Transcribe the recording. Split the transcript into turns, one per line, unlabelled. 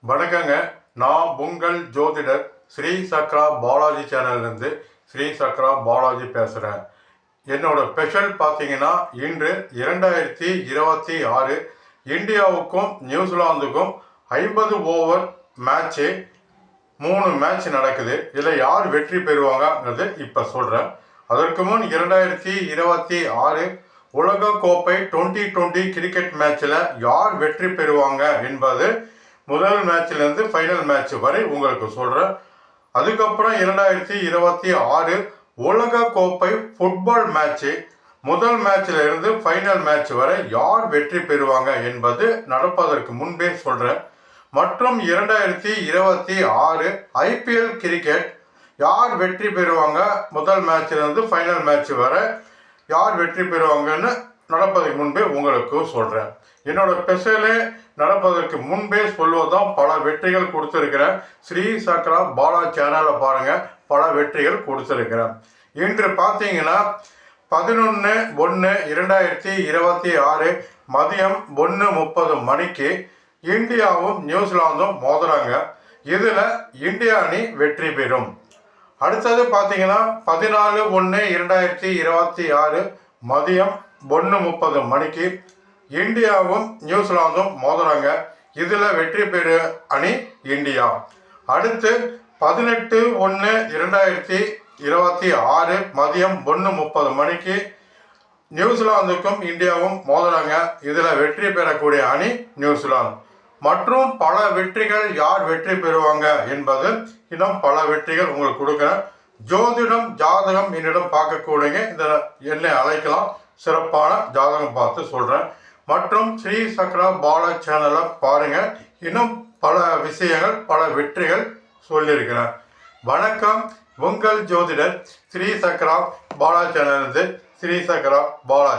வணக்கங்க. நான் உங்கள் ஜோதிடர் ஸ்ரீ சக்ரா பாலாஜி சேனல்லேருந்து ஸ்ரீ சக்ரா பாலாஜி பேசுகிறேன். என்னோட ஸ்பெஷல் பார்த்தீங்கன்னா, இன்று 2026 இந்தியாவுக்கும் நியூசிலாந்துக்கும் 50 ஓவர் மேட்ச்சு 3 மேட்ச் நடக்குது. இதில் யார் வெற்றி பெறுவாங்கங்கிறது இப்போ சொல்கிறேன். அதற்கு முன் 2026 உலகக்கோப்பை 2020 கிரிக்கெட் மேட்ச்சில் யார் வெற்றி பெறுவாங்க என்பது முதல் மேட்ச்லேருந்து ஃபைனல் மேட்ச் வரை உங்களுக்கு சொல்கிறேன். அதுக்கப்புறம் 2026 உலகக்கோப்பை ஃபுட்பால் மேட்ச்சு முதல் மேட்ச்சில் இருந்து ஃபைனல் மேட்ச் வரை யார் வெற்றி பெறுவாங்க என்பது நடப்பதற்கு முன்பே சொல்கிறேன். மற்றும் 2026 IPL கிரிக்கெட் யார் வெற்றி பெறுவாங்க, முதல் மேட்ச்லேருந்து ஃபைனல் மேட்ச் வரை யார் வெற்றி பெறுவாங்கன்னு நடப்பதற்கு முன்பே உங்களுக்கு சொல்கிறேன். என்னோட ஸ்பெஷலே நடப்பதற்கு முன்பே சொல்வதுதான். பல வெற்றிகள் கொடுத்துருக்கிறேன். ஸ்ரீ சக்ரா பாலா சேனலை பாருங்கள், பல வெற்றிகள் கொடுத்துருக்கிறேன். இன்று பார்த்தீங்கன்னா 11/1/2026 மதியம் 1:30 மணிக்கு இந்தியாவும் நியூசிலாந்தும் மோதுறாங்க. இதில் இந்தியா அணி வெற்றி பெறும். அடுத்தது பார்த்தீங்கன்னா 14/1/2026 மதியம் 1:30 மணிக்கு இந்தியாவும் நியூசிலாந்தும் மோதுறாங்க. இதில் வெற்றி பெறு அணி இந்தியா. அடுத்து 18/1/2026 மதியம் 1:30 மணிக்கு நியூசிலாந்துக்கும் இந்தியாவும் மோதுறாங்க. இதில் வெற்றி பெறக்கூடிய அணி நியூசிலாந்து. மற்றும் பல வெற்றிகள் யார் வெற்றி பெறுவாங்க என்பது இன்னும் பல வெற்றிகள் உங்களுக்கு கொடுக்குறேன். ஜோதிடம் ஜாதகம் என்னிடம் பார்க்கக்கூடியங்க இந்த என்னை அழைக்கலாம். சிறப்பான ஜாதகம் பார்த்து சொல்கிறேன். மற்றும் ஸ்ரீ சக்ரா பாலா சேனலை பாருங்கள். இன்னும் பல விஷயங்கள் பல வெற்றிகள் சொல்லியிருக்கிறேன். வணக்கம். உங்கள் ஜோதிடர் ஸ்ரீ சக்ரா பாலா சேனலிருந்து ஸ்ரீ சக்ரா பாலா.